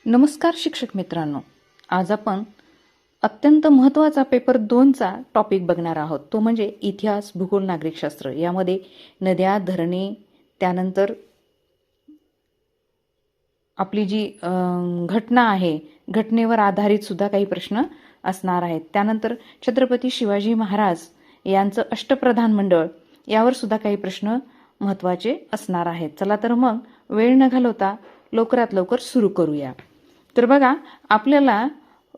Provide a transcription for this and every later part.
नमस्कार शिक्षक मित्रांनो, आज आपण अत्यंत महत्त्वाचा पेपर 2चा टॉपिक बघणार आहोत. तो म्हणजे इतिहास, भूगोल, नागरिकशास्त्र. यामध्ये नद्या, धरणे, त्यानंतर आपली जी घटना आहे, घटनेवर आधारित सुद्धा काही प्रश्न असणार आहेत. त्यानंतर छत्रपती शिवाजी महाराज यांचं अष्टप्रधान मंडळ यावर सुद्धा काही प्रश्न महत्त्वाचे असणार आहेत. चला तर मग वेळ न घालवता लवकरात लवकर सुरू करूया. तर बघा, आपल्याला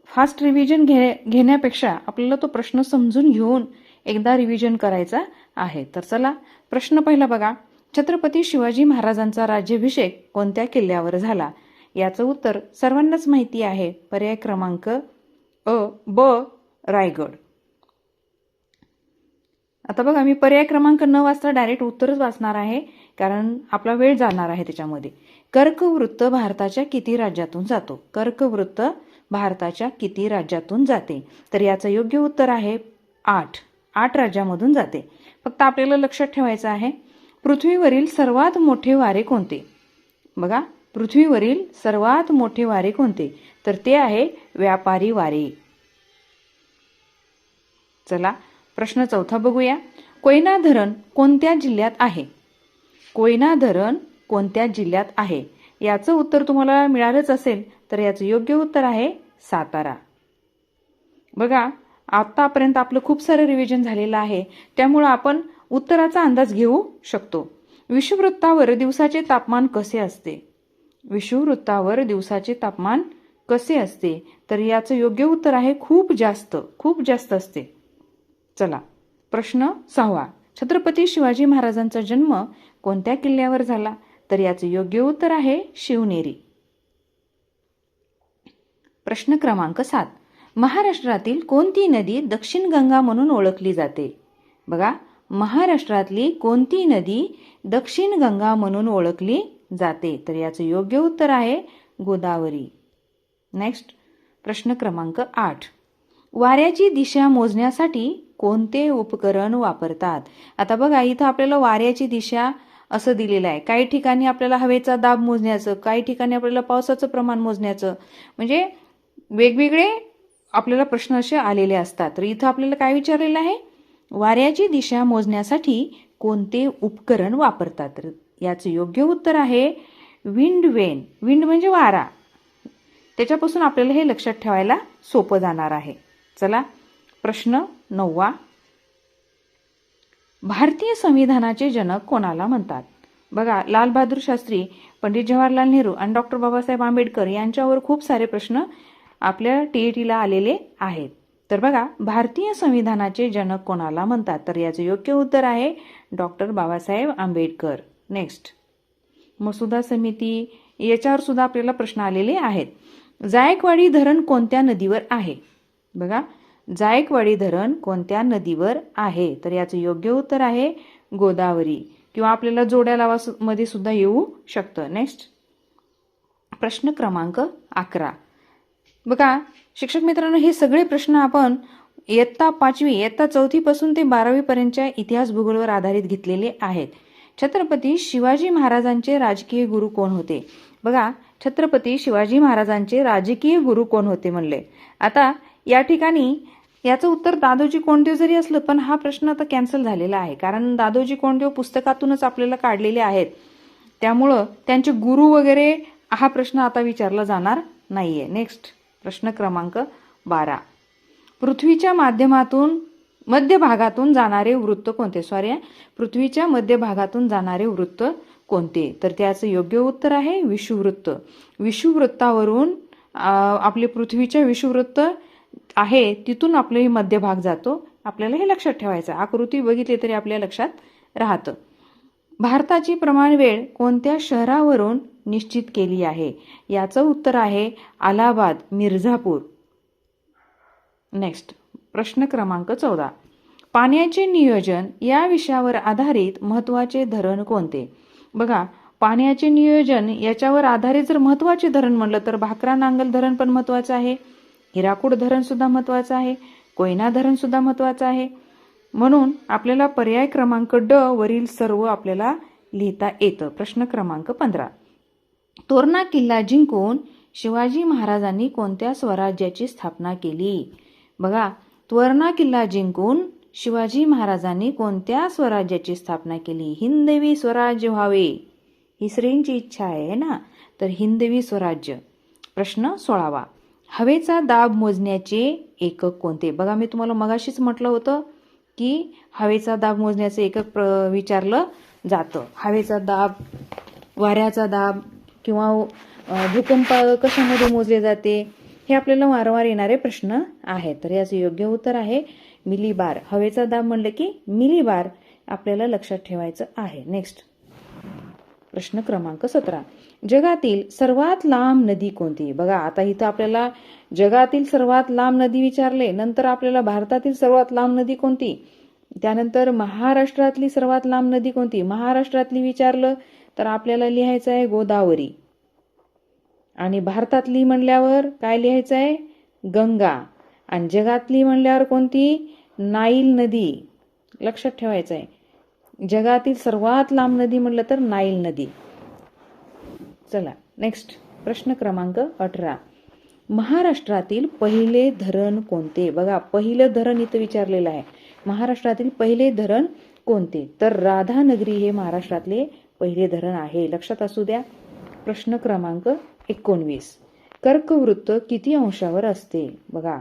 फास्ट रिव्हिजन घेण्यापेक्षा आपल्याला तो प्रश्न समजून घेऊन एकदा रिव्हिजन करायचा आहे. तर चला, प्रश्न पहिला बघा. छत्रपती शिवाजी महाराजांचा राज्याभिषेक कोणत्या किल्ल्यावर झाला? याचं उत्तर सर्वांनाच माहिती आहे. पर्याय क्रमांक ब, रायगड. आता बघा, मी पर्याय क्रमांक न वाचता डायरेक्ट उत्तरच वाचणार आहे, कारण आपला वेळ जाणार आहे त्याच्यामध्ये. कर्कवृत्त भारताच्या किती राज्यातून जातो? कर्कवृत्त भारताच्या किती राज्यातून जाते? तर याचं योग्य उत्तर आहे 8. 8 राज्यामधून जाते. फक्त आपल्याला लक्षात ठेवायचं आहे, पृथ्वीवरील सर्वात मोठे वारे कोणते? बघा, पृथ्वीवरील सर्वात मोठे वारे कोणते? तर ते आहे व्यापारी वारे. चला, प्रश्न चौथा बघूया. कोयना धरण कोणत्या जिल्ह्यात आहे? कोयना धरण कोणत्या जिल्ह्यात आहे? याचं उत्तर तुम्हाला मिळालंच असेल, तर याचं योग्य उत्तर आहे सातारा. बघा, आतापर्यंत आपलं खूप सारं रिव्हिजन झालेलं आहे, त्यामुळं आपण उत्तराचा अंदाज घेऊ शकतो. विषुववृत्तावर दिवसाचे तापमान कसे असते? विषुववृत्तावर दिवसाचे तापमान कसे असते? तर याचं योग्य उत्तर आहे खूप जास्त असते. चला, प्रश्न 6. छत्रपती शिवाजी महाराजांचा जन्म कोणत्या किल्ल्यावर झाला? तर याचे योग्य उत्तर आहे शिवनेरी. प्रश्न क्रमांक 7. महाराष्ट्रातील कोणती नदी दक्षिण गंगा म्हणून ओळखली जाते? बघा, महाराष्ट्रातली कोणती नदी दक्षिण गंगा म्हणून ओळखली जाते? तर याचे योग्य उत्तर आहे गोदावरी. नेक्स्ट, प्रश्न क्रमांक 8. वाऱ्याची दिशा मोजण्यासाठी कोणते उपकरण वापरतात? आता बघा, इथं आपल्याला वाऱ्याची दिशा असं दिलेलं आहे. काही ठिकाणी आपल्याला हवेचा दाब मोजण्याचं, काही ठिकाणी आपल्याला पावसाचं प्रमाण मोजण्याचं, म्हणजे वेगवेगळे आपल्याला प्रश्न असे आलेले असतात. तर इथं आपल्याला काय विचारलेलं आहे? वाऱ्याची दिशा मोजण्यासाठी कोणते उपकरण वापरतात? तर याचं योग्य उत्तर आहे विंड वेन. विंड म्हणजे वारा. त्याच्यापासून आपल्याला हे लक्षात ठेवायला सोपं जाणार आहे. चला, प्रश्न 9. भारतीय संविधानाचे जनक कोणाला म्हणतात? बघा, लालबहादूर शास्त्री, पंडित जवाहरलाल नेहरू आणि डॉक्टर बाबासाहेब आंबेडकर यांच्यावर खूप सारे प्रश्न आपल्या टीईटीला आलेले आहेत. तर बघा, भारतीय संविधानाचे जनक कोणाला म्हणतात? तर याचे योग्य उत्तर आहे डॉक्टर बाबासाहेब आंबेडकर. नेक्स्ट, मसुदा समिती, याच्यावर सुद्धा आपल्याला प्रश्न आलेले आहेत. जायकवाडी धरण कोणत्या नदीवर आहे? बघा, जायकवाडी धरण कोणत्या नदीवर आहे? तर याचं योग्य उत्तर आहे गोदावरी, किंवा आपल्याला जोड्या लावामध्ये सुद्धा येऊ शकतं. नेक्स्ट, प्रश्न क्रमांक 11. बघा शिक्षक मित्रांनो, हे सगळे प्रश्न आपण इयत्ता 5वी, इयत्ता 4थी पासून ते 12वी पर्यंतच्या इतिहास भूगोलवर आधारित घेतलेले आहेत. छत्रपती शिवाजी महाराजांचे राजकीय गुरु कोण होते? बघा, छत्रपती शिवाजी महाराजांचे राजकीय गुरु कोण होते म्हणले. आता या ठिकाणी याचं उत्तर दादोजी कोंडदेव जरी असलं, पण हा प्रश्न आता कॅन्सल झालेला आहे, कारण दादोजी कोंडदेव पुस्तकातूनच आपल्याला काढलेले आहेत. त्यामुळं त्यांचे गुरु वगैरे हा प्रश्न आता विचारला जाणार नाहीये. नेक्स्ट, प्रश्न क्रमांक 12. पृथ्वीच्या मध्यभागातून जाणारे वृत्त कोणते? पृथ्वीच्या मध्यभागातून जाणारे वृत्त कोणते? तर त्याचं योग्य उत्तर आहे विषुववृत्त. विषुववृत्तावरून आपले पृथ्वीच्या विषुववृत्त आहे, तिथून आपले मध्यभाग जातो. आपल्याला हे लक्षात ठेवायचं. आकृती बघितली तरी आपल्या लक्षात राहतं. भारताची प्रमाण वेळ कोणत्या शहरावरून निश्चित केली आहे? याचं उत्तर आहे अलाहाबाद, मिर्झापूर. नेक्स्ट, प्रश्न क्रमांक 14. पाण्याचे नियोजन या विषयावर आधारित महत्त्वाचे धरण कोणते? बघा, पाण्याचे नियोजन याच्यावर आधारित जर महत्त्वाचे धरण म्हणलं तर भाकरा नांगल धरण पण महत्त्वाचं आहे, हिराकूड धरण सुद्धा महत्त्वाचं आहे, कोयना धरण सुद्धा महत्त्वाचं आहे. म्हणून आपल्याला पर्याय क्रमांक ड वरील सर्व आपल्याला लिहिता येतं. प्रश्न क्रमांक 15. तोरणा किल्ला जिंकून शिवाजी महाराजांनी कोणत्या स्वराज्याची स्थापना केली? बघा, त्वरणा किल्ला जिंकून शिवाजी महाराजांनी कोणत्या स्वराज्याची स्थापना केली? हिंदवी स्वराज्य व्हावे ही श्रींची इच्छा आहे ना, तर हिंदवी स्वराज्य. प्रश्न 16वा. हवेचा दाब मोजण्याचे एकक कोणते? बघा, मी तुम्हाला मगाशीच म्हटलं होतं की हवेचा दाब मोजण्याचे एकक विचारलं जातं. हवेचा दाब, वाऱ्याचा दाब किंवा भूकंप कशामध्ये मोजले जाते, हे आपल्याला वारंवार येणारे प्रश्न आहेत. तर याचं योग्य उत्तर आहे मिलीबार. हवेचा दाब म्हणलं की मिलीबार आपल्याला लक्षात ठेवायचं आहे. नेक्स्ट प्रश्न क्रमांक 17. जगातील सर्वात लांब नदी कोणती? बघा, आता इथं आपल्याला जगातील सर्वात लांब नदी विचारले, नंतर आपल्याला भारतातील सर्वात लांब नदी कोणती, त्यानंतर महाराष्ट्रातली सर्वात लांब नदी कोणती. महाराष्ट्रातली विचारलं तर आपल्याला लिहायचं आहे गोदावरी, आणि भारतातली म्हणल्यावर काय लिहायचं आहे? गंगा, आणि जगातली म्हणल्यावर कोणती? नाईल नदी. लक्षात ठेवायचं आहे, जगातील सर्वात लांब नदी म्हणलं तर नाईल नदी. चला नेक्स्ट प्रश्न क्रमांक 18. महाराष्ट्रातील पहिले धरण कोणते? बघा, पहिलं धरण इथं विचारलेलं आहे. महाराष्ट्रातील पहिले धरण कोणते? तर राधानगरी हे महाराष्ट्रातले पहिले धरण आहे. लक्षात असू द्या. प्रश्न क्रमांक 19. कर्कवृत्त किती अंशावर असते? बघा,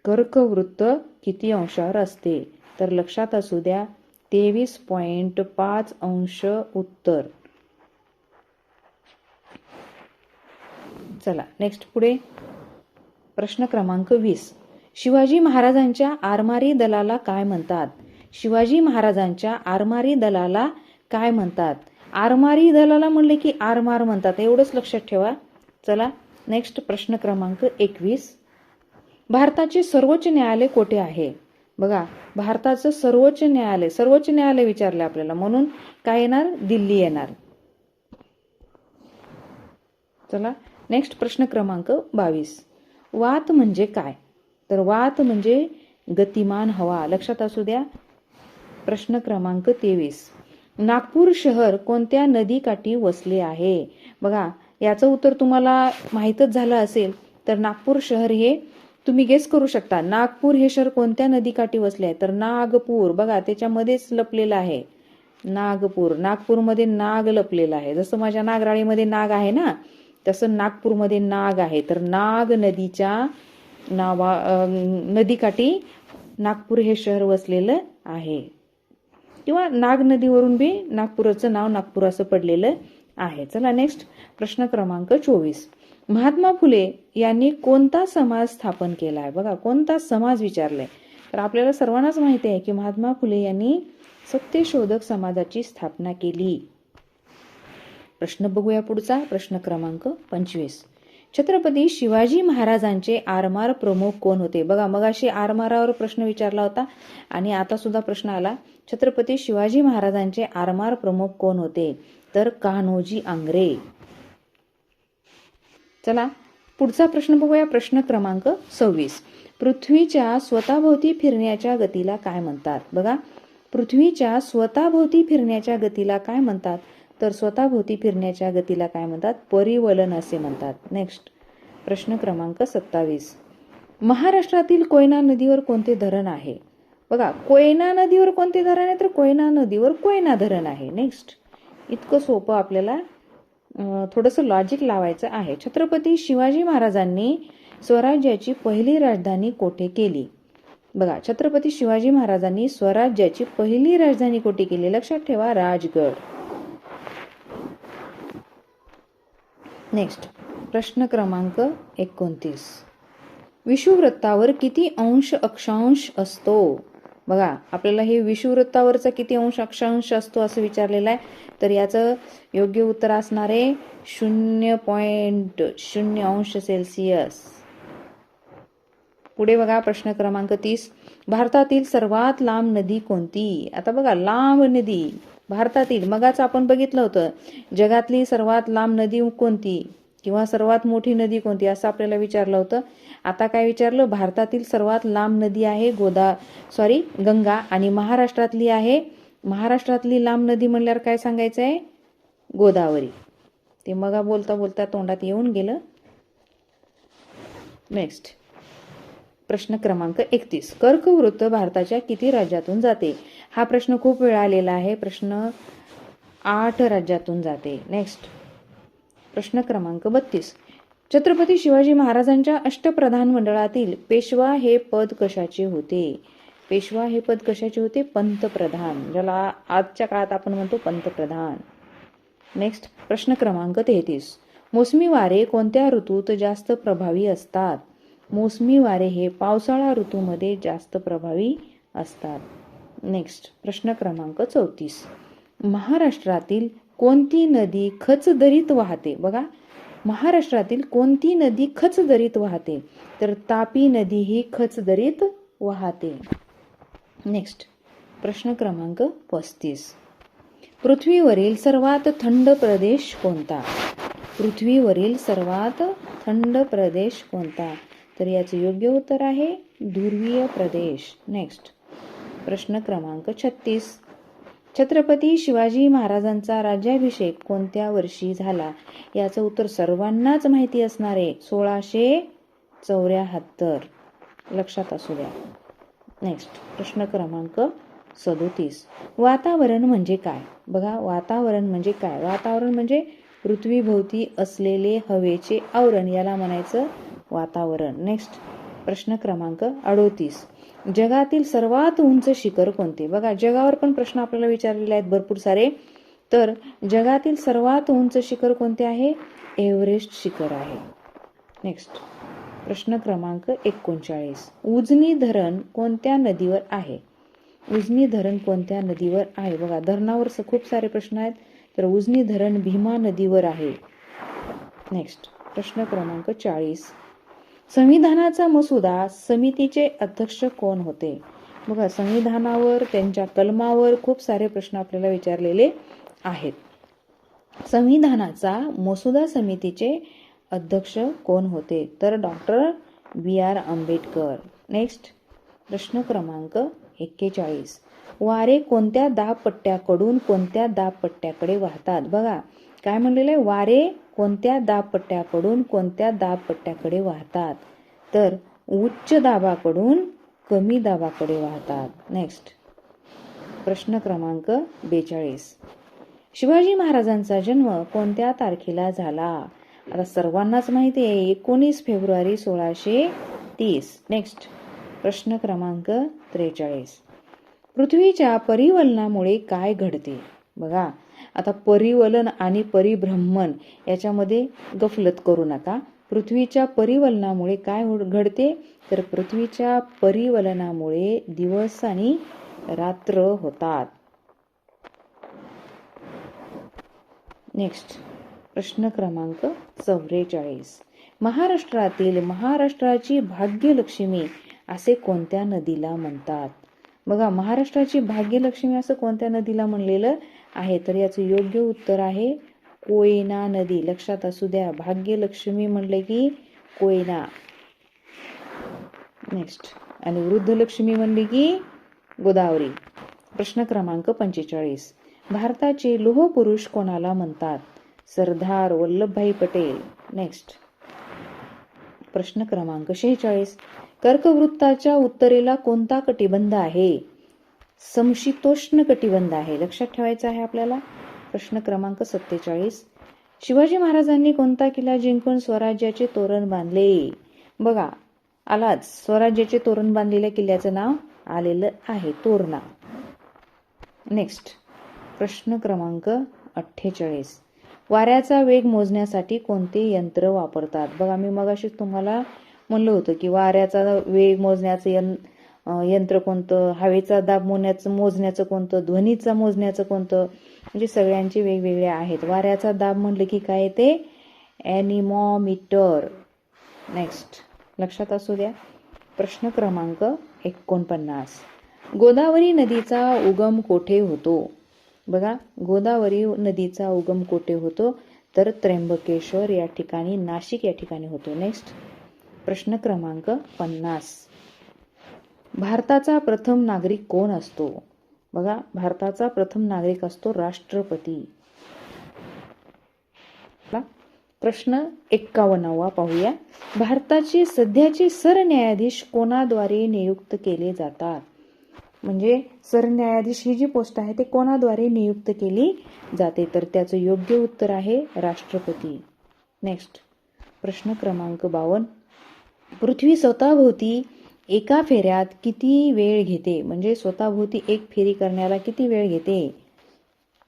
कर्कवृत्त किती अंशावर असते? तर लक्षात असू द्या 23.5 अंश उत्तर. चला नेक्स्ट पुढे प्रश्न क्रमांक 20. शिवाजी महाराजांच्या आरमारी दलाला काय म्हणतात? शिवाजी महाराजांच्या आरमारी दलाला काय म्हणतात? आरमारी दलाला म्हणले की आरमार म्हणतात, एवढंच लक्षात ठेवा. चला नेक्स्ट प्रश्न क्रमांक 21. भारताचे सर्वोच्च न्यायालय कोठे आहे? बघा, भारताचं सर्वोच्च न्यायालय विचारलं आपल्याला, म्हणून काय येणार? दिल्ली येणार. चला नेक्स्ट प्रश्न क्रमांक 22. वात म्हणजे काय? तर वात म्हणजे गतिमान हवा. लक्षात असू द्या. प्रश्न क्रमांक 23. नागपूर शहर कोणत्या नदीकाठी वसले आहे? बघा, याचं उत्तर तुम्हाला माहीतच झालं असेल, तर नागपूर शहर हे तुम्ही गेस करू शकता. नागपूर हे शहर कोणत्या नदीकाठी वसले आहे? तर नागपूर. बघा, त्याच्यामध्येच लपलेलं आहे नागपूर. नागपूरमध्ये नाग लपलेला आहे. जसं माझ्या नागराळीमध्ये नाग आहे ना, तसं नागपूरमध्ये नाग आहे. तर नाग नदीच्या नदीकाठी नागपूर हे शहर वसलेलं आहे, किंवा नाग नदीवरून बी नागपुराचं नाव नागपूर असं पडलेलं आहे. चला नेक्स्ट प्रश्न क्रमांक 24. महात्मा फुले यांनी कोणता समाज स्थापन केला आहे? बघा, कोणता समाज विचारलाय. तर आपल्याला सर्वांनाच माहिती आहे की महात्मा फुले यांनी सत्यशोधक समाजाची स्थापना केली. प्रश्न बघूया पुढचा. प्रश्न क्रमांक 25. छत्रपती शिवाजी महाराजांचे आरमार प्रमुख कोण होते? बघा, मगाशी आरमारावर प्रश्न विचारला होता आणि आता सुद्धा प्रश्न आला. छत्रपती शिवाजी महाराजांचे आरमार प्रमुख कोण होते? तर कान्होजी आंग्रे. चला पुढचा प्रश्न बघूया. प्रश्न क्रमांक 26. पृथ्वीच्या स्वतःभोवती फिरण्याच्या गतीला काय म्हणतात? बघा, पृथ्वीच्या स्वतःभोवती फिरण्याच्या गतीला काय म्हणतात? तर स्वतःभोवती फिरण्याच्या गतीला काय म्हणतात? परिवलन असे म्हणतात. नेक्स्ट प्रश्न क्रमांक 27. महाराष्ट्रातील कोयना नदीवर कोणते धरण आहे? बघा, कोयना नदीवर कोणते धरण आहे? तर कोयना नदीवर कोयना धरण आहे. नेक्स्ट, इतकं सोपं आपल्याला थोडंसं लॉजिक लावायचं आहे. छत्रपती शिवाजी महाराजांनी स्वराज्याची पहिली राजधानी कोठे केली? बघा, छत्रपती शिवाजी महाराजांनी स्वराज्याची पहिली राजधानी कोठे केली? लक्षात ठेवा, राजगड. नेक्स्ट प्रश्न क्रमांक 29. विषुववृत्तावर किती अंश अक्षांश असतो? बघा, आपल्याला हे विषुववृत्तावरचा किती अंश अक्षांश असतो असं विचारलेलं आहे. तर याचं योग्य उत्तर असणार आहे 0.0 अंश सेल्सिअस. पुढे बघा, प्रश्न क्रमांक 30. भारतातील सर्वात लांब नदी कोणती? आता बघा, लांब नदी भारतातील, मगाच आपण बघितलं होतं जगातली सर्वात लांब नदी कोणती किंवा सर्वात मोठी नदी कोणती असं आपल्याला विचारलं होतं. आता काय विचारलं? भारतातील सर्वात लांब नदी आहे गंगा, आणि महाराष्ट्रातली आहे. महाराष्ट्रातली लांब नदी म्हणल्यावर काय सांगायचं आहे? गोदावरी. ते मगा बोलता बोलता तोंडात येऊन गेलं. नेक्स्ट प्रश्न क्रमांक 31. कर्कवृत्त भारताच्या किती राज्यातून जाते? हा प्रश्न खूप वेळा आलेला आहे. प्रश्न 8 राज्यातून जाते. नेक्स्ट प्रश्न क्रमांक 32. छत्रपती शिवाजी महाराजांच्या अष्टप्रधान मंडळातील पेशवा हे पद कशाचे होते? पेशवा हे पद कशाचे होते? पंतप्रधान, ज्याला आजच्या काळात आपण म्हणतो पंतप्रधान. नेक्स्ट प्रश्न क्रमांक 33. मोसमी वारे कोणत्या ऋतूत जास्त प्रभावी असतात? मोसमी वारे हे पावसाळा ऋतूमध्ये जास्त प्रभावी असतात. नेक्स्ट प्रश्न क्रमांक 34. महाराष्ट्रातील कोणती नदी खचदरीत वाहते? बघा, महाराष्ट्रातील कोणती नदी खचदरीत वाहते? तर तापी नदी ही खचदरीत वाहते. नेक्स्ट प्रश्न क्रमांक 35. पृथ्वीवरील सर्वात थंड प्रदेश कोणता? पृथ्वीवरील सर्वात थंड प्रदेश कोणता? तर याचे योग्य उत्तर आहे ध्रुवीय प्रदेश. नेक्स्ट प्रश्न क्रमांक 36. छत्रपती शिवाजी महाराजांचा राज्याभिषेक कोणत्या वर्षी झाला? याचं उत्तर सर्वांनाच माहिती असणार आहे, 1674. लक्षात असू द्या. नेक्स्ट प्रश्न क्रमांक 37. वातावरण म्हणजे काय? बघा, वातावरण म्हणजे काय? वातावरण म्हणजे पृथ्वीभोवती असलेले हवेचे आवरण, याला म्हणायचं वातावरण. नेक्स्ट प्रश्न क्रमांक 38. जगातील सर्वात उंच शिखर कोणते? बघा, जगावर पण प्रश्न आपल्याला विचारलेले आहेत भरपूर सारे. तर जगातील सर्वात उंच शिखर कोणते आहे? एव्हरेस्ट शिखर आहे. नेक्स्ट प्रश्न क्रमांक 39. उजनी धरण कोणत्या नदीवर आहे? उजनी धरण कोणत्या नदीवर आहे? बघा, धरणावर खूप सारे प्रश्न आहेत. तर उजनी धरण भीमा नदीवर आहे. नेक्स्ट प्रश्न क्रमांक 40. संविधानाचा मसुदा समितीचे अध्यक्ष कोण होते? बघा, संविधानावर, त्यांच्या कलमावर खूप सारे प्रश्न आपल्याला विचारलेले आहेत. संविधानाचा मसुदा समितीचे अध्यक्ष कोण होते? तर डॉक्टर B.R. आंबेडकर. नेक्स्ट प्रश्न क्रमांक 41. वारे कोणत्या दाबपट्ट्याकडून कोणत्या दाबपट्ट्याकडे वाहतात? बघा, काय म्हणलेलं आहे? वारे कोणत्या दाबपट्ट्याकडून कोणत्या दाबपट्ट्याकडे वाहतात? तर उच्च दाबाकडून कमी दाबाकडे वाहतात. नेक्स्ट प्रश्न क्रमांक 42. शिवाजी महाराजांचा जन्म कोणत्या तारखेला झाला? आता सर्वांनाच माहिती आहे, 19 फेब्रुवारी 1630. नेक्स्ट प्रश्न क्रमांक 43. पृथ्वीच्या परिवलनामुळे काय घडते? बघा, आता परिवलन आणि परिभ्रमण याच्यामध्ये गफलत करू नका. पृथ्वीच्या परिवलनामुळे काय घडते? तर पृथ्वीच्या परिवलनामुळे दिवस आणि रात्र होतात. नेक्स्ट प्रश्न क्रमांक 44. महाराष्ट्राची भाग्यलक्ष्मी असे कोणत्या नदीला म्हणतात? बघा, महाराष्ट्राची भाग्यलक्ष्मी असं कोणत्या नदीला म्हणलेलं आहे? तर याचं योग्य उत्तर आहे कोयना नदी. लक्षात असू द्या, भाग्यलक्ष्मी म्हणले की कोयना. नेक्स्ट आणि वृद्धलक्ष्मी म्हणली की गोदावरी. प्रश्न क्रमांक 45. भारताचे लोह पुरुष कोणाला म्हणतात? सरदार वल्लभभाई पटेल. नेक्स्ट प्रश्न क्रमांक 46. कर्कवृत्ताच्या उत्तरेला कोणता कटिबंध आहे? समशीतोष्ण कटिबंध आहे. लक्षात ठेवायचं आहे आपल्याला. प्रश्न क्रमांक 47. शिवाजी महाराजांनी कोणता किल्ला जिंकून स्वराज्याचे तोरण बांधले? बघा, आलाच, स्वराज्याचे तोरण बांधलेल्या किल्ल्याचं नाव आलेलं आहे तोरणा. नेक्स्ट प्रश्न क्रमांक 48. वाऱ्याचा वेग मोजण्यासाठी कोणते यंत्र वापरतात? बघा, मी मगाशी तुम्हाला म्हणलं होतं की वाऱ्याचा वेग मोजण्याचं यंत्र कोणतं, हवेचा दाब मोजण्याचं कोणतं, ध्वनीचा मोजण्याचं कोणतं, म्हणजे सगळ्यांचे वेगवेगळे आहेत. वाऱ्याचा दाब म्हणलं की काय ते ॲनिमोमीटर. नेक्स्ट लक्षात असू द्या. प्रश्न क्रमांक 49. गोदावरी नदीचा उगम कोठे होतो? बघा, गोदावरी नदीचा उगम कोठे होतो? तर त्र्यंबकेश्वर या ठिकाणी, नाशिक या ठिकाणी होतो. नेक्स्ट प्रश्न क्रमांक 50. भारताचा प्रथम नागरिक कोण असतो? बघा, भारताचा प्रथम नागरिक असतो राष्ट्रपती. प्रश्न 51वा पाहूया. भारताचे सध्याचे सरन्यायाधीश कोणाद्वारे नियुक्त केले जातात? म्हणजे सरन्यायाधीश ही जी पोस्ट आहे ते कोणाद्वारे नियुक्त केली जाते? तर त्याचं योग्य उत्तर आहे राष्ट्रपती. नेक्स्ट प्रश्न क्रमांक 52. पृथ्वी स्वतःभोवती एका फेऱ्यात किती वेळ घेते? म्हणजे स्वतःभोवती एक फेरी करण्याला किती वेळ घेते?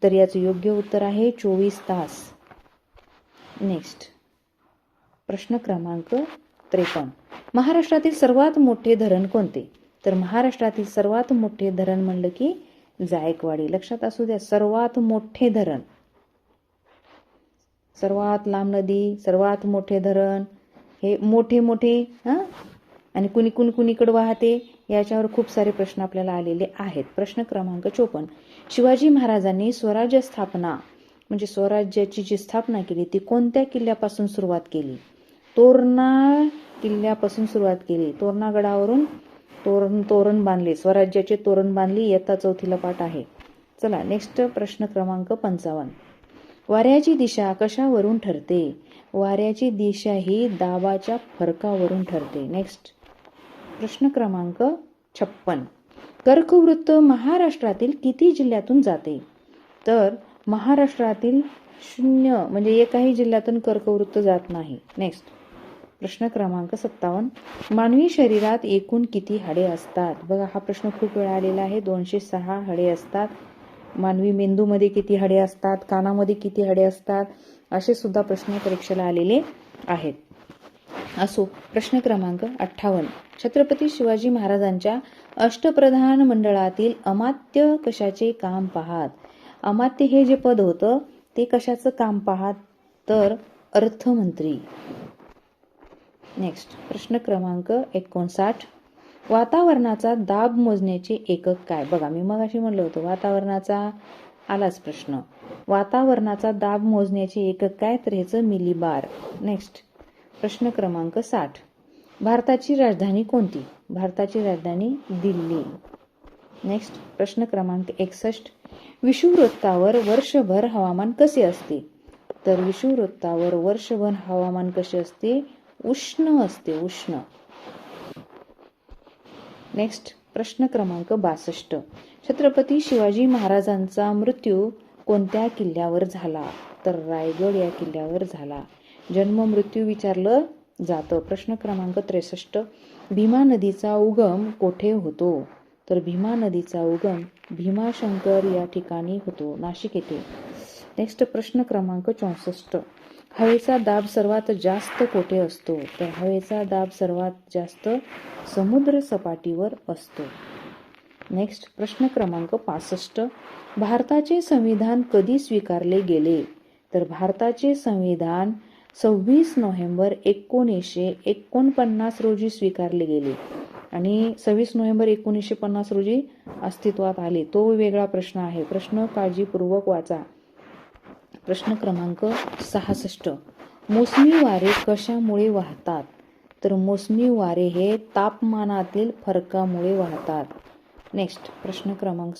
तर याचं योग्य उत्तर आहे 24 तास. नेक्स्ट प्रश्न क्रमांक 53. महाराष्ट्रातील सर्वात मोठे धरण कोणते? तर महाराष्ट्रातील सर्वात मोठे धरण म्हणलं की जायकवाडी. लक्षात असू द्या, सर्वात मोठे धरण, सर्वात लांब नदी, सर्वात मोठे धरण, हे मोठे मोठे आणि कुणीकडे वाहते, याच्यावर खूप सारे प्रश्न आपल्याला आलेले आहेत. प्रश्न क्रमांक 54. शिवाजी महाराजांनी स्वराज्य स्थापना म्हणजे स्वराज्याची जी स्थापना केली ती कोणत्या किल्ल्यापासून सुरुवात केली? तोरणा किल्ल्यापासून सुरुवात केली. तोरणा गडावरून तोरण बांधले, स्वराज्याचे तोरण बांधली. इयत्ता 4थीला पाठ आहे. चला नेक्स्ट प्रश्न क्रमांक 55. वाऱ्याची दिशा कशावरून ठरते? वाऱ्याची दिशा ही दाबाच्या फरकावरून ठरते. नेक्स्ट प्रश्न क्रमांक 56. कर्कवृत्त महाराष्ट्रातील किती जिल्ह्यातून जाते? तर महाराष्ट्रातील 0 म्हणजे एकाही जिल्ह्यातून कर्कवृत्त जात नाही. नेक्स्ट प्रश्न क्रमांक 57. मानवी शरीरात एकूण किती हाडे असतात? बघा, हा प्रश्न खूप वेळा आलेला आहे. 206 हाडे असतात. मानवी मेंदूमध्ये किती हाडे असतात? कानामध्ये किती हाडे असतात? असे सुद्धा प्रश्न परीक्षेला आलेले आहेत. असो, प्रश्न क्रमांक 58. छत्रपती शिवाजी महाराजांच्या अष्टप्रधान मंडळातील अमात्य कशाचे काम पाहात? अमात्य हे जे पद होतं ते कशाचं काम पाहात? तर अर्थमंत्री. नेक्स्ट प्रश्न क्रमांक 59. वातावरणाचा दाब मोजण्याचे एकक काय? बघा, मी मगाशी म्हणलं होतं वातावरणाचा, आलाच प्रश्न. वातावरणाचा दाब मोजण्याचे एकक काय? तर ह्याचं मिलीबार. नेक्स्ट प्रश्न क्रमांक 60. भारताची राजधानी कोणती? भारताची राजधानी दिल्ली. नेक्स्ट प्रश्न क्रमांक 61. विषुववृत्तावर वर्षभर हवामान कसे असते? तर विषुववृत्तावर वर्षभर हवामान कसे असते? उष्ण असते, उष्ण. नेक्स्ट प्रश्न क्रमांक 62. छत्रपती शिवाजी महाराजांचा मृत्यू कोणत्या किल्ल्यावर झाला? तर रायगड या किल्ल्यावर झाला. जन्म मृत्यू विचारलं जातं. प्रश्न क्रमांक 63. भीमा नदीचा उगम कोठे होतो? तर भीमा नदीचा उगम भीमाशंकर या ठिकाणी होतो, नाशिक येथे. नेक्स्ट प्रश्न क्रमांक 64. हवेचा दाब सर्वात जास्त कोठे असतो? तर हवेचा दाब सर्वात जास्त समुद्र सपाटीवर असतो. नेक्स्ट प्रश्न क्रमांक 65. भारताचे संविधान कधी स्वीकारले गेले? तर भारताचे संविधान 26 नोव्हेंबर 1949 रोजी स्वीकारले गेले आणि 26 नोव्हेंबर 1950 रोजी अस्तित्वात आले. तो वेगळा प्रश्न आहे. प्रश्न काळजीपूर्वक वाचा. प्रश्न क्रमांक 66. मोसमी वारे कशामुळे वाहतात? तर मोसमी वारे हे तापमानातील फरकामुळे वाहतात. नेक्स्ट प्रश्न क्रमांक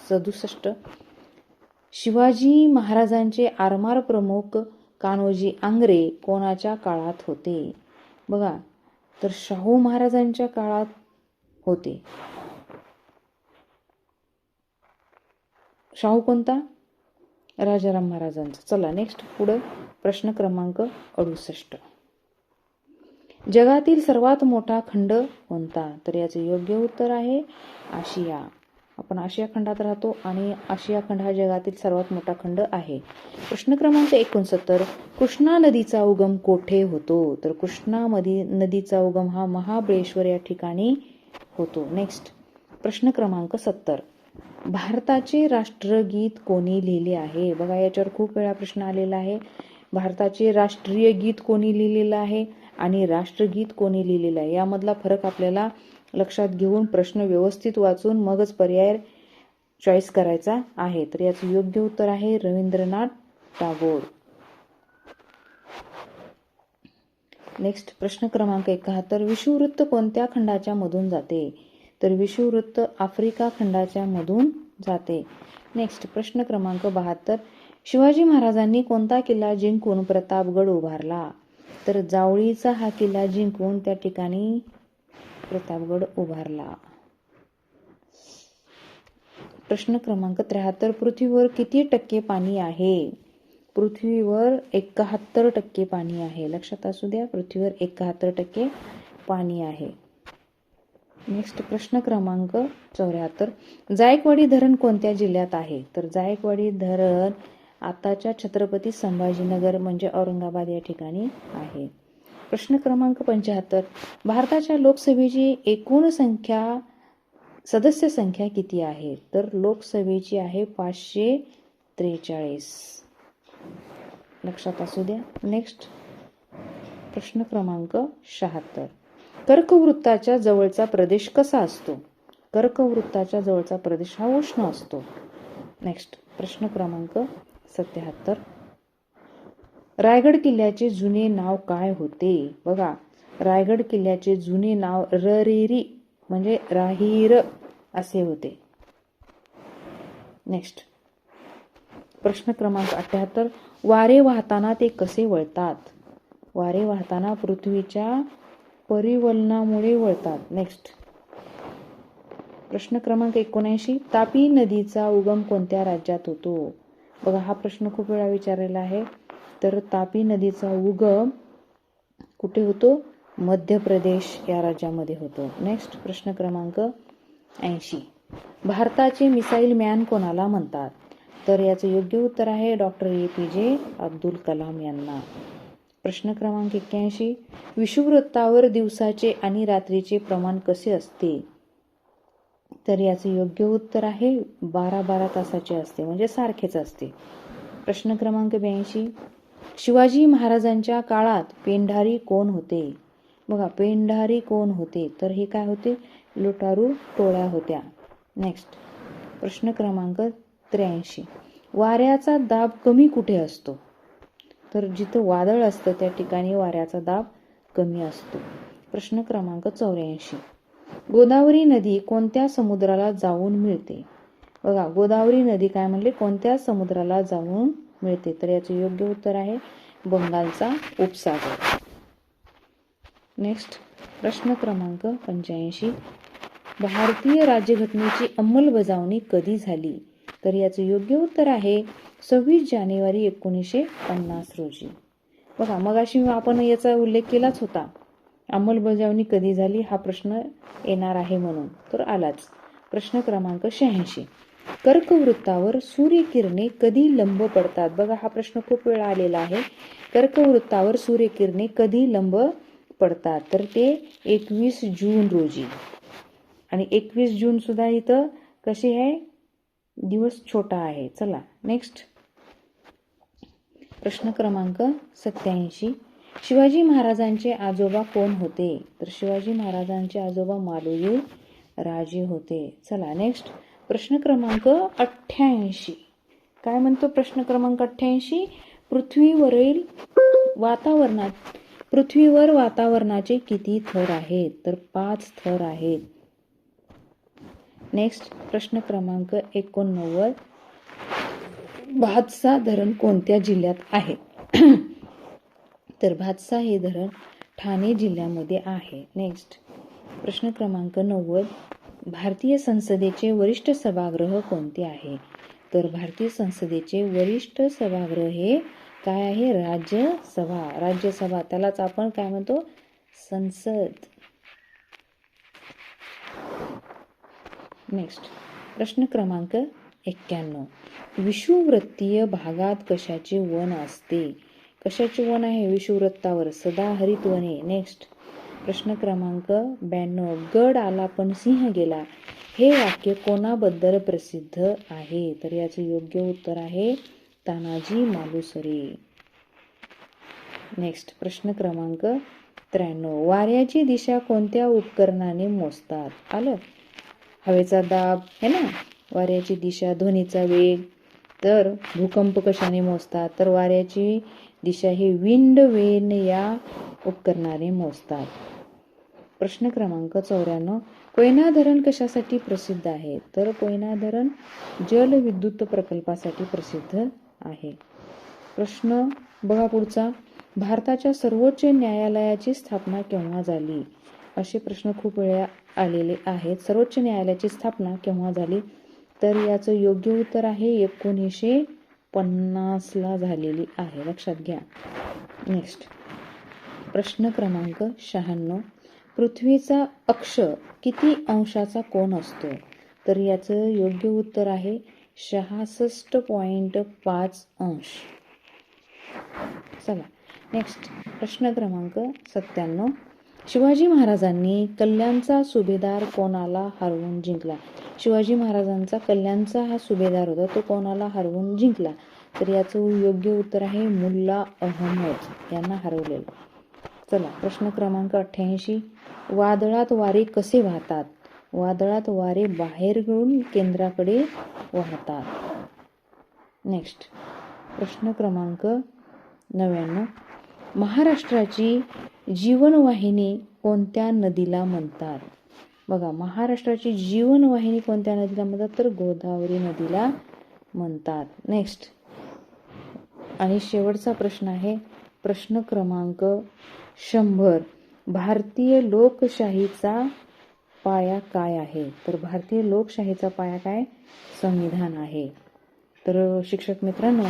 67. शिवाजी महाराजांचे आरमार प्रमुख कान्होजी आंग्रे कोणाच्या काळात होते? बघा, तर शाहू महाराजांच्या काळात होते. शाहू कोणता? राजाराम महाराजांचा. चला नेक्स्ट पुढे प्रश्न क्रमांक 68. जगातील सर्वात मोठा खंड कोणता? तर याचे योग्य उत्तर आहे आशिया. आपण आशिया खंडात राहतो आणि आशिया खंड हा जगातील सर्वात मोठा खंड आहे. प्रश्न क्रमांक 69. कृष्णा नदीचा उगम कोठे होतो? तर कृष्णा नदीचा उगम हा महाबळेश्वर या ठिकाणी होतो. नेक्स्ट प्रश्न क्रमांक 70. भारताचे राष्ट्रगीत कोणी लिहिले आहे? बघा, याच्यावर खूप वेळा प्रश्न आलेला आहे. भारताचे राष्ट्रीय गीत कोणी लिहिलेलं आहे आणि राष्ट्रगीत कोणी लिहिलेलं आहे, यामधला फरक आपल्याला लक्षात घेऊन प्रश्न व्यवस्थित वाचून मगच पर्याय चॉईस करायचा आहे. तर याचं योग्य उत्तर आहे रवींद्रनाथ टागोर. नेक्स्ट प्रश्न क्रमांक 71. विषुववृत्त कोणत्या खंडाच्या मधून जाते? तर विषुववृत्त आफ्रिका खंडाच्या मधून जाते. नेक्स्ट प्रश्न क्रमांक 72. शिवाजी महाराजांनी कोणता किल्ला जिंकून प्रतापगड उभारला? तर जावळीचा हा किल्ला जिंकून त्या ठिकाणी प्रतापगड उभारला. प्रश्न क्रमांक 73. पृथ्वीवर किती टक्के पाणी आहे? पृथ्वीवर 71% पाणी आहे. लक्षात असू द्या, पृथ्वीवर 71% पाणी आहे. नेक्स्ट प्रश्न क्रमांक 74. जायकवाडी धरण कोणत्या जिल्ह्यात आहे? तर जायकवाडी धरण आताच्या छत्रपती संभाजीनगर म्हणजे औरंगाबाद या ठिकाणी आहे. प्रश्न क्रमांक 75. भारताच्या लोकसभेची एकूण सदस्य संख्या किती आहे? तर लोकसभेची आहे 543. लक्षात असू द्या. नेक्स्ट प्रश्न क्रमांक 76. कर्कवृत्ताच्या जवळचा प्रदेश कसा असतो? कर्कवृत्ताच्या जवळचा प्रदेश हा उष्ण असतो. नेक्स्ट प्रश्न क्रमांक 77. रायगड किल्ल्याचे जुने नाव काय होते? बघा, रायगड किल्ल्याचे जुने नाव ररेरी म्हणजे राहीर असे होते. नेक्स्ट प्रश्न क्रमांक 78. वारे वाहताना ते कसे वळतात? वारे वाहताना पृथ्वीच्या परिवलनामुळे वळतात. नेक्स्ट प्रश्न क्रमांक 79. तापी नदीचा उगम कोणत्या राज्यात होतो? बघा, हा प्रश्न खूप वेळा विचारलेला आहे. तर तापी नदीचा उगम कुठे होतो? मध्य प्रदेश या राज्यामध्ये होतो. नेक्स्ट प्रश्न क्रमांक 80. भारताचे मिसाईल मॅन कोणाला म्हणतात? तर याचं योग्य उत्तर आहे डॉक्टर APJ अब्दुल कलाम यांना. प्रश्न क्रमांक 81. विषुववृत्तावर दिवसाचे आणि रात्रीचे प्रमाण कसे असते? तर याचे योग्य उत्तर आहे 12-12 तासाचे असते म्हणजे सारखेच असते. प्रश्न क्रमांक 82. शिवाजी महाराजांच्या काळात पेंढारी कोण होते? बघा, पेंढारी कोण होते? तर हे काय होते? लुटारू टोळ्या होत्या. नेक्स्ट प्रश्न क्रमांक 83. वाऱ्याचा दाब कमी कुठे असतो? तर जिथं वादळ असतं त्या ठिकाणी वाऱ्याचा दाब कमी असतो. प्रश्न क्रमांक 84. गोदावरी नदी कोणत्या समुद्राला जाऊन मिळते? बघा, गोदावरी नदी काय म्हणले? कोणत्या समुद्राला जाऊन मिळते? तर याचे योग्य उत्तर आहे बंगालचा उपसागर. नेक्स्ट प्रश्न क्रमांक 85. भारतीय राज्यघटनेची अंमलबजावणी कधी झाली? तर याचे योग्य उत्तर आहे 26 जानेवारी 1950 रोजी. बघा, मगाशी आपण याचा उल्लेख केलाच होता. अंमलबजावणी कधी झाली हा प्रश्न येणार आहे म्हणून, तर आलाच. प्रश्न क्रमांक 86. कर्कवृत्तावर सूर्यकिरणे कधी लंब पडतात? बघा, हा प्रश्न खूप वेळा आलेला आहे. कर्कवृत्तावर सूर्यकिरणे कधी लंब पडतात? तर ते 21 जून रोजी. आणि 21 जून सुद्धा इथं कशी आहे? दिवस छोटा आहे. चला नेक्स्ट प्रश्न क्रमांक 87. शिवाजी महाराजांचे आजोबा कोण होते? तर शिवाजी महाराजांचे आजोबा मालोजी राजे होते. चला नेक्स्ट प्रश्न क्रमांक 88. काय म्हणतो प्रश्न क्रमांक 88? पृथ्वीवर वातावरणाचे किती थर आहेत? तर 5 थर आहेत. नेक्स्ट प्रश्न क्रमांक 89. भातसा धरण कोणत्या जिल्ह्यात आहे? तर भातसा हे धरण ठाणे जिल्ह्यामध्ये आहे. नेक्स्ट प्रश्न क्रमांक 90. भारतीय संसदेचे वरिष्ठ सभागृह कोणते आहे? तर भारतीय संसदेचे वरिष्ठ सभागृह हे काय आहे? राज्यसभा. त्यालाच आपण काय म्हणतो? संसद. नेक्स्ट प्रश्न क्रमांक 91. विषुववृत्तीय भागात कशाचे वन असते? कशाचे वन आहे विषुववृत्तावर? सदाहरित वने. नेक्स्ट प्रश्न क्रमांक 92. गड आला पण सिंह गेला हे वाक्य कोणाबद्दल प्रसिद्ध आहे? तर याचे योग्य उत्तर आहे तानाजी मालुसरे. नेक्स्ट प्रश्न क्रमांक 93. वाऱ्याची दिशा कोणत्या उपकरणाने मोजतात? आलं? हवेचा दाब है ना, वाऱ्याची दिशा, ध्वनीचा वेग. तर भूकंप कशाने मोजतात? तर वाऱ्याची दिशा ही विंड वेन या उपकरणाने मोजतात. प्रश्न क्रमांक 94. कोयना धरण कशासाठी प्रसिद्ध आहे? तर कोयना धरण जलविद्युत प्रकल्पासाठी प्रसिद्ध आहे. प्रश्न बघा पुढचा, भारताच्या सर्वोच्च न्यायालयाची स्थापना केव्हा झाली? असे प्रश्न खूप वेळा आलेले आहेत. सर्वोच्च न्यायालयाची स्थापना केव्हा झाली? तर याचं योग्य उत्तर आहे 1950ला झालेली आहे, लक्षात घ्या. नेक्स्ट प्रश्न क्रमांक 96, पृथ्वीचा अक्ष किती अंशाचा कोन असतो? तर याचं योग्य उत्तर आहे 66.5 अंश. चला नेक्स्ट प्रश्न क्रमांक 97, शिवाजी महाराजांनी कल्याणचा सुभेदार कोणाला हरवून जिंकला? शिवाजी महाराजांचा कल्याणचा हा सुभेदार होता, तो कोणाला हरवून जिंकला? तर याचं योग्य उत्तर आहे मुल्ला अहमद यांना हरवलेलं. चला प्रश्न क्रमांक 88, वादळात वारे कसे वाहतात? वादळात वारे बाहेरून केंद्राकडे वाहतात. नेक्स्ट प्रश्न क्रमांक 99, महाराष्ट्राची जीवनवाहिनी कोणत्या नदीला म्हणतात? बघा, महाराष्ट्राची जीवनवाहिनी कोणत्या नदीला म्हणतात? तर गोदावरी नदीला म्हणतात. नेक्स्ट आणि शेवटचा प्रश्न आहे प्रश्न क्रमांक 100, भारतीय लोकशाहीचा पाया काय आहे? तर भारतीय लोकशाहीचा पाया काय? संविधान आहे. तर शिक्षक मित्रांनो,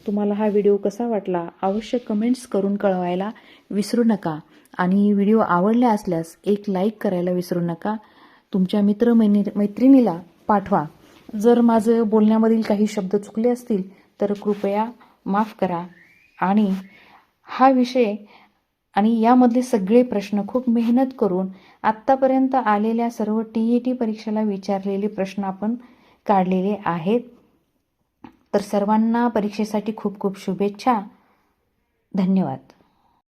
तुम्हाला हा व्हिडिओ कसा वाटला अवश्य कमेंट्स करून कळवायला विसरू नका. आणि व्हिडिओ आवडला असल्यास एक लाईक करायला विसरू नका. तुमच्या मैत्रिणीला पाठवा. जर माझं बोलण्यामधील काही शब्द चुकले असतील तर कृपया माफ करा. आणि हा विषय आणि यामधले सगळे प्रश्न खूप मेहनत करून आत्तापर्यंत आलेल्या सर्व TET परीक्षेला विचारलेले प्रश्न आपण काढलेले आहेत. तर सर्वांना परीक्षेसाठी खूप खूप शुभेच्छा. धन्यवाद.